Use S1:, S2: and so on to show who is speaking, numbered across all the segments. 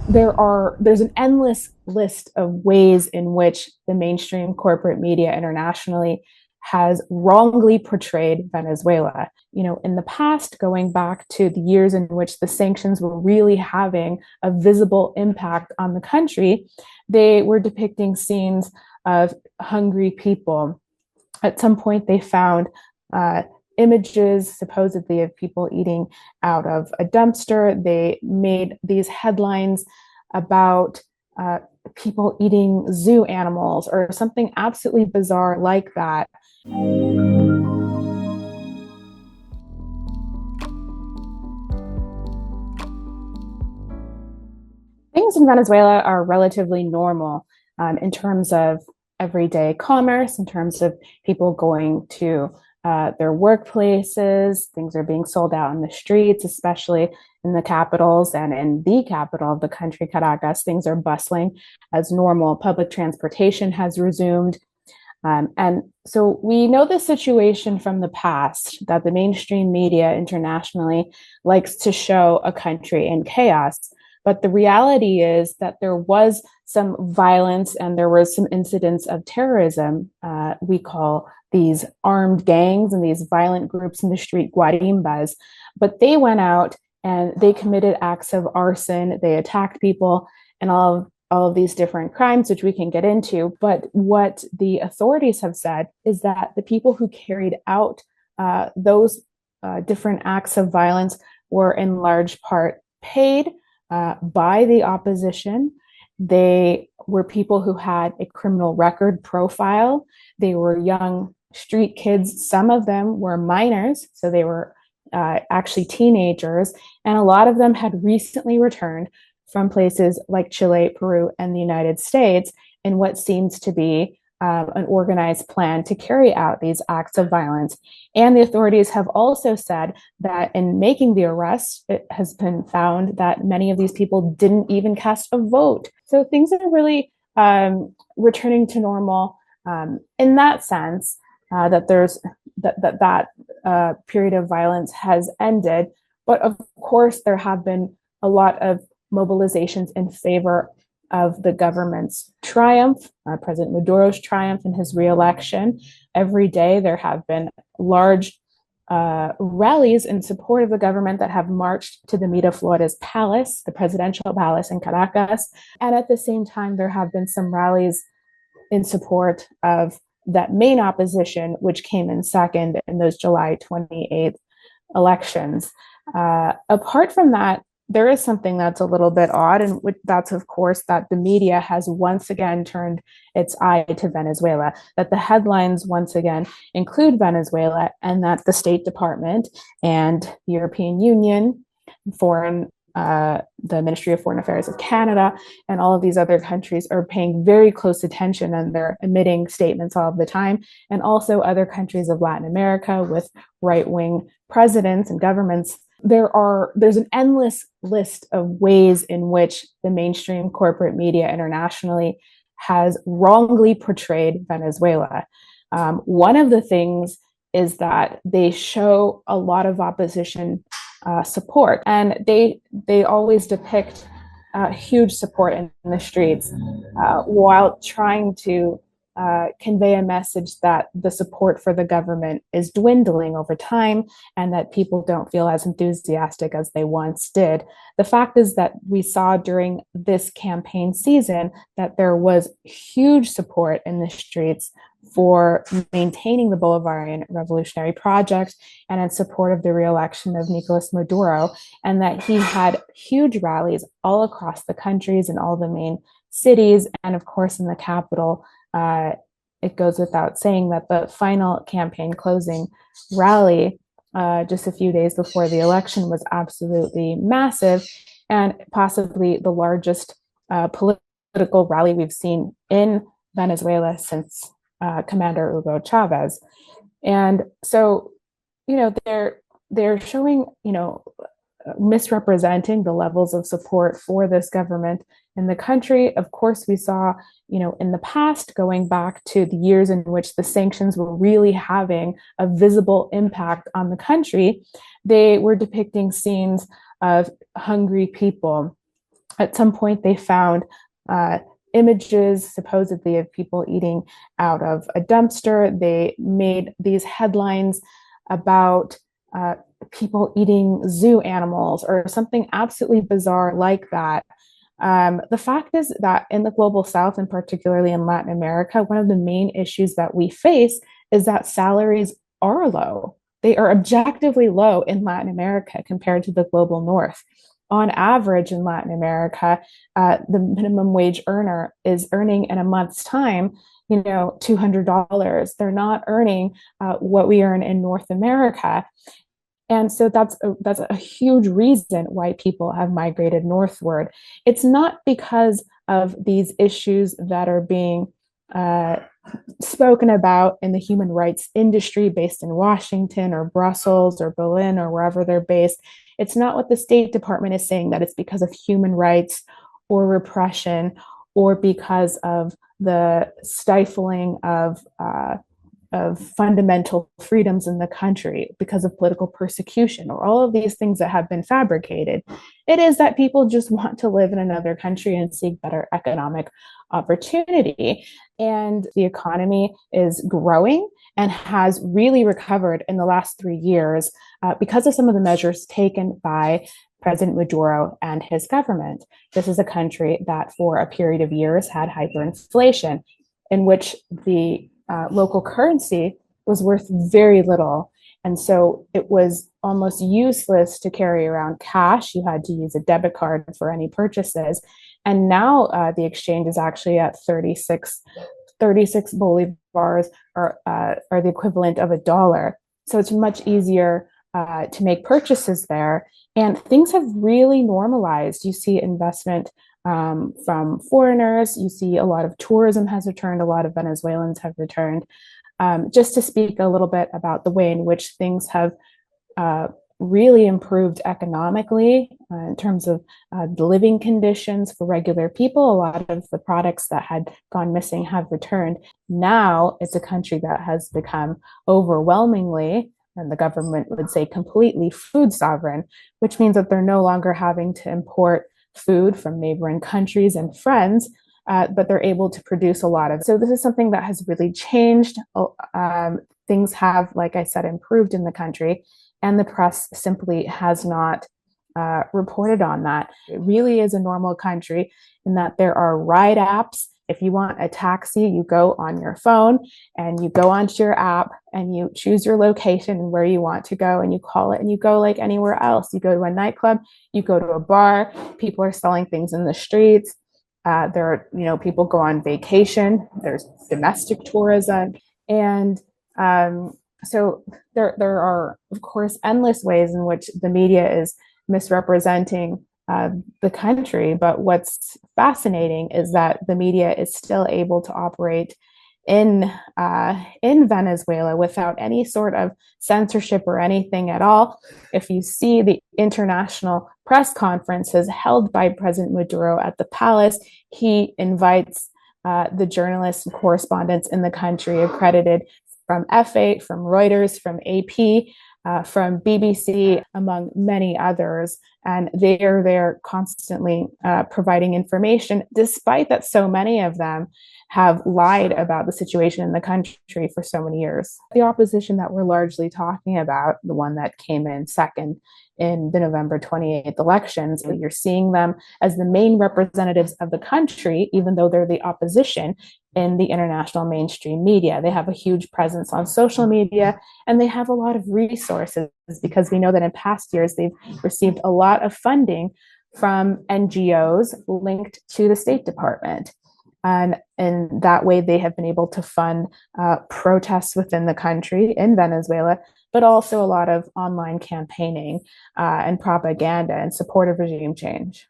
S1: there's an endless list of ways in which the mainstream corporate media internationally has wrongly portrayed Venezuela. In the past, going back to the years in which the sanctions were really having a visible impact on the country, they were depicting scenes of hungry people. At some point, they found images supposedly of people eating out of a dumpster. They made these headlines about people eating zoo animals or something absolutely bizarre like that. Things in Venezuela are relatively normal in terms of everyday commerce, in terms of people going to their workplaces. Things are being sold out in the streets, especially in the capitals and in the capital of the country, Caracas. Things are bustling as normal. Public transportation has resumed. And so we know the situation from the past that the mainstream media internationally likes to show a country in chaos. But the reality is that there was some violence and there was some incidents of terrorism. We call these armed gangs and these violent groups in the street guarimbas. But they went out and they committed acts of arson. They attacked people and all of these different crimes, which we can get into. But what the authorities have said is that the people who carried out those different acts of violence were in large part paid by the opposition. They were people who had a criminal record profile. They were young street kids. Some of them were minors, so they were actually teenagers. And a lot of them had recently returned from places like Chile, Peru, and the United States in what seems to be an organized plan to carry out these acts of violence. And the authorities have also said that in making the arrests, it has been found that many of these people didn't even cast a vote. So things are really returning to normal in that sense, that there's that period of violence has ended. But of course, there have been a lot of mobilizations in favor of the government's triumph, President Maduro's triumph in his reelection. Every day there have been large rallies in support of the government that have marched to the Miraflores Palace, the presidential palace in Caracas. And at the same time, there have been some rallies in support of that main opposition, which came in second in those July 28th elections. Apart from that, there is something that's a little bit odd, and that's, of course, that the media has once again turned its eye to Venezuela, that the headlines once again include Venezuela, and that the State Department and the European Union, the Ministry of Foreign Affairs of Canada, and all of these other countries are paying very close attention, and they're emitting statements all of the time, and also other countries of Latin America with right-wing presidents and governments. There's an endless list of ways in which the mainstream corporate media internationally has wrongly portrayed Venezuela. One of the things is that they show a lot of opposition support, and they always depict huge support in the streets while trying to convey a message that the support for the government is dwindling over time and that people don't feel as enthusiastic as they once did. The fact is that we saw during this campaign season that there was huge support in the streets for maintaining the Bolivarian Revolutionary Project and in support of the re-election of Nicolas Maduro, and that he had huge rallies all across the countries and all the main cities, and of course in the capital. It goes without saying that the final campaign closing rally just a few days before the election was absolutely massive and possibly the largest political rally we've seen in Venezuela since Commander Hugo Chavez. And so, they're showing, misrepresenting the levels of support for this government in the country. Of course, we saw, in the past, going back to the years in which the sanctions were really having a visible impact on the country, they were depicting scenes of hungry people. At some point, they found images supposedly of people eating out of a dumpster. They made these headlines about people eating zoo animals or something absolutely bizarre like that. The fact is that in the global south, and particularly in Latin America, one of the main issues that we face is that salaries are low. They are objectively low in Latin America compared to the global north. On average, in Latin America, the minimum wage earner is earning in a month's time, $200. They're not earning what we earn in North America. And so that's a huge reason why people have migrated northward. It's not because of these issues that are being uh, spoken about in the human rights industry based in Washington or Brussels or Berlin or wherever they're based. It's not what the State Department is saying, that it's because of human rights or repression or because of the stifling of fundamental freedoms in the country because of political persecution or all of these things that have been fabricated. It is that people just want to live in another country and seek better economic opportunity. And the economy is growing and has really recovered in the last 3 years because of some of the measures taken by President Maduro and his government. This is a country that for a period of years had hyperinflation, in which the local currency was worth very little. And so it was almost useless to carry around cash. You had to use a debit card for any purchases. And now the exchange is actually at 36 bolivars are the equivalent of $1. So it's much easier to make purchases there. And things have really normalized. You see investment from foreigners. You see a lot of tourism has returned. A lot of Venezuelans have returned. Just to speak a little bit about the way in which things have really improved economically in terms of the living conditions for regular people. A lot of the products that had gone missing have returned. Now it's a country that has become overwhelmingly, and the government would say completely, food sovereign, which means that they're no longer having to import food from neighboring countries and friends, but they're able to produce a lot of it. So this is something that has really changed. Things have, like I said, improved in the country, and the press simply has not reported on that. It really is a normal country in that there are ride apps. If you want a taxi, you go on your phone and you go onto your app and you choose your location and where you want to go and you call it and you go like anywhere else. You go to a nightclub, you go to a bar, people are selling things in the streets. There are, people go on vacation. There's domestic tourism. And so there are, of course, endless ways in which the media is misrepresenting the country. But what's fascinating is that the media is still able to operate in Venezuela without any sort of censorship or anything at all. If you see the international press conferences held by President Maduro at the palace, he invites the journalists and correspondents in the country accredited from F8, from Reuters, from AP, from BBC, among many others. And they are there constantly providing information, despite that so many of them have lied about the situation in the country for so many years. The opposition that we're largely talking about, the one that came in second in the November 28th elections, you're seeing them as the main representatives of the country, even though they're the opposition in the international mainstream media. They have a huge presence on social media, and they have a lot of resources because we know that in past years they've received a lot of funding from NGOs linked to the State Department. And in that way, they have been able to fund protests within the country in Venezuela, but also a lot of online campaigning and propaganda in support of regime change.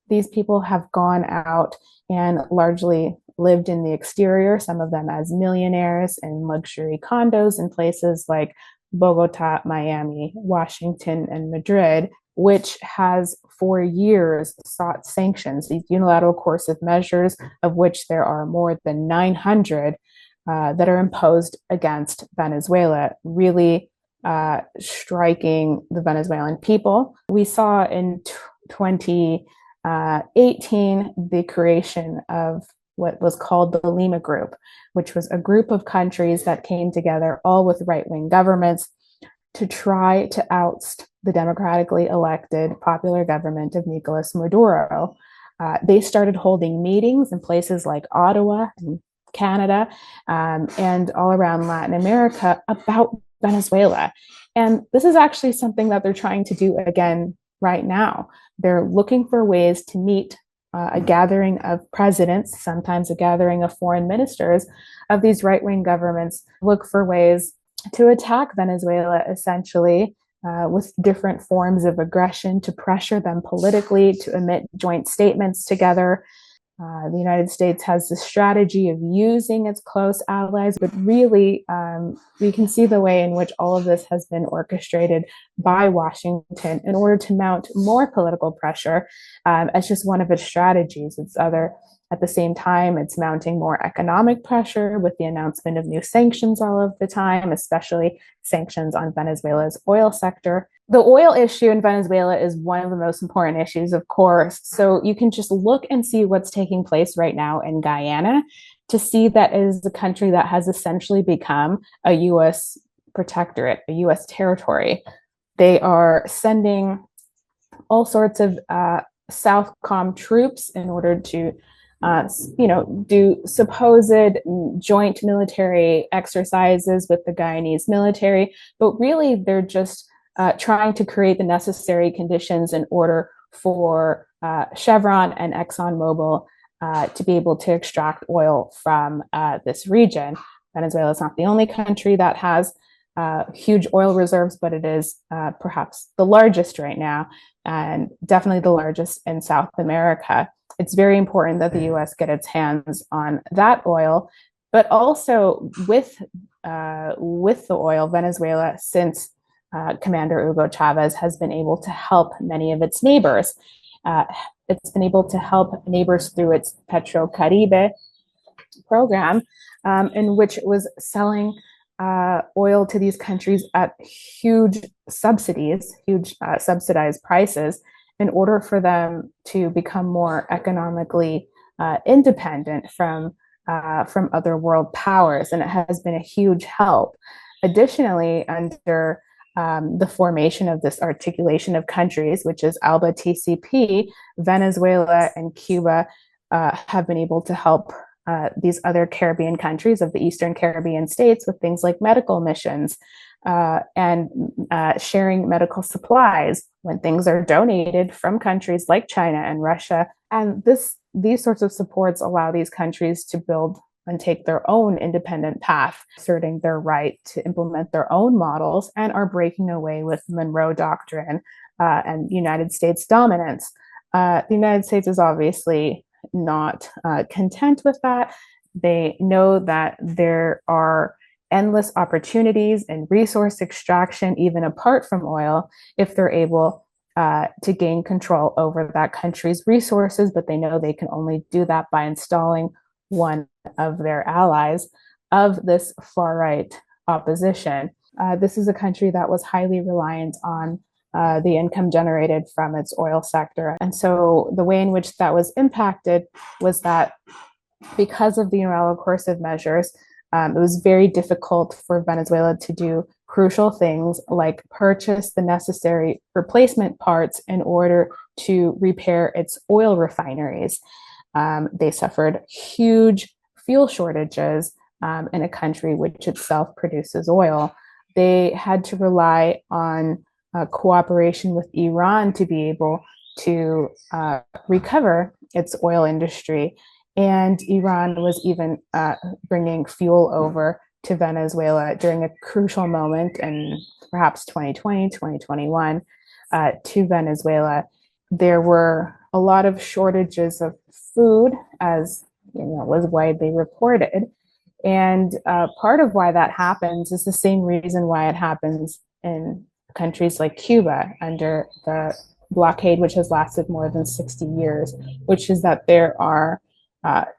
S1: These people have gone out and largely lived in the exterior, some of them as millionaires in luxury condos in places like Bogota, Miami, Washington, and Madrid, which has for years sought sanctions, these unilateral coercive measures, of which there are more than 900 that are imposed against Venezuela, really striking the Venezuelan people. We saw in 20 18, the creation of what was called the Lima Group, which was a group of countries that came together, all with right-wing governments, to try to oust the democratically elected popular government of Nicolas Maduro. They started holding meetings in places like Ottawa and Canada, and all around Latin America about Venezuela. And this is actually something that they're trying to do again right now. They're looking for ways to meet a gathering of presidents, sometimes a gathering of foreign ministers of these right-wing governments, look for ways to attack Venezuela, essentially, with different forms of aggression, to pressure them politically, to emit joint statements together. The United States has the strategy of using its close allies, but really, we can see the way in which all of this has been orchestrated by Washington in order to mount more political pressure as just one of its strategies. At the same time, it's mounting more economic pressure with the announcement of new sanctions all of the time, especially sanctions on Venezuela's oil sector. The oil issue in Venezuela is one of the most important issues, of course. So you can just look and see what's taking place right now in Guyana to see that it is a country that has essentially become a U.S. protectorate, a U.S. territory. They are sending all sorts of Southcom troops in order to do supposed joint military exercises with the Guyanese military, but really they're just trying to create the necessary conditions in order for Chevron and ExxonMobil to be able to extract oil from this region. Venezuela is not the only country that has huge oil reserves, but it is perhaps the largest right now, and definitely the largest in South America. It's very important that the U.S. get its hands on that oil, but also with the oil, Venezuela, since Commander Hugo Chavez has been able to help many of its neighbors. It's been able to help neighbors through its PetroCaribe program, in which it was selling oil to these countries at huge subsidies, huge subsidized prices, in order for them to become more economically independent from other world powers. And it has been a huge help. Additionally, under the formation of this articulation of countries, which is ALBA TCP, Venezuela and Cuba have been able to help these other Caribbean countries of the Eastern Caribbean states with things like medical missions and sharing medical supplies when things are donated from countries like China and Russia. And these sorts of supports allow these countries to build and take their own independent path, asserting their right to implement their own models, and are breaking away with Monroe Doctrine and United States dominance. The United States is obviously not content with that. They know that there are endless opportunities in resource extraction, even apart from oil, if they're able to gain control over that country's resources, but they know they can only do that by installing one of their allies of this far-right opposition. This is a country that was highly reliant on the income generated from its oil sector. And so the way in which that was impacted was that because of the unilateral coercive measures, it was very difficult for Venezuela to do crucial things like purchase the necessary replacement parts in order to repair its oil refineries. They suffered huge fuel shortages in a country which itself produces oil. They had to rely on cooperation with Iran to be able to recover its oil industry. And Iran was even bringing fuel over to Venezuela during a crucial moment in perhaps 2020, 2021 to Venezuela. There were a lot of shortages of food, as was widely reported. And part of why that happens is the same reason why it happens in countries like Cuba under the blockade, which has lasted more than 60 years, which is that there are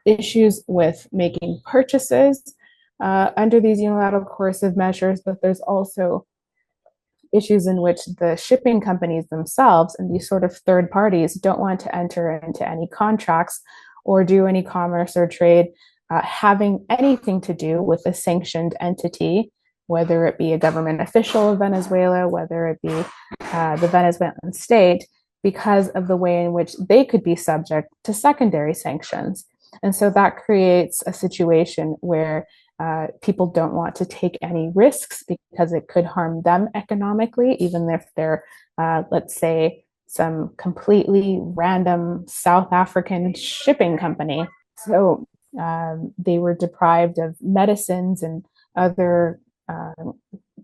S1: issues with making purchases under these unilateral coercive measures, but there's also issues in which the shipping companies themselves and these sort of third parties don't want to enter into any contracts or do any commerce or trade having anything to do with a sanctioned entity, whether it be a government official of Venezuela, whether it be the Venezuelan state, because of the way in which they could be subject to secondary sanctions. And so that creates a situation where people don't want to take any risks because it could harm them economically, even if they're, let's say, some completely random South African shipping company. So they were deprived of medicines and other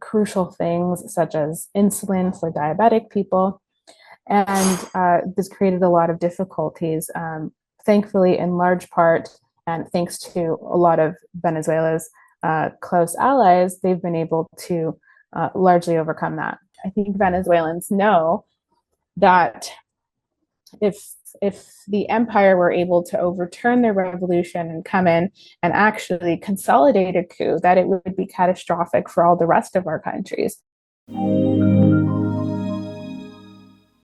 S1: crucial things, such as insulin for diabetic people. And this created a lot of difficulties. Thankfully, in large part, and thanks to a lot of Venezuela's close allies, they've been able to largely overcome that. I think Venezuelans know that if the empire were able to overturn their revolution and come in and actually consolidate a coup, that it would be catastrophic for all the rest of our countries.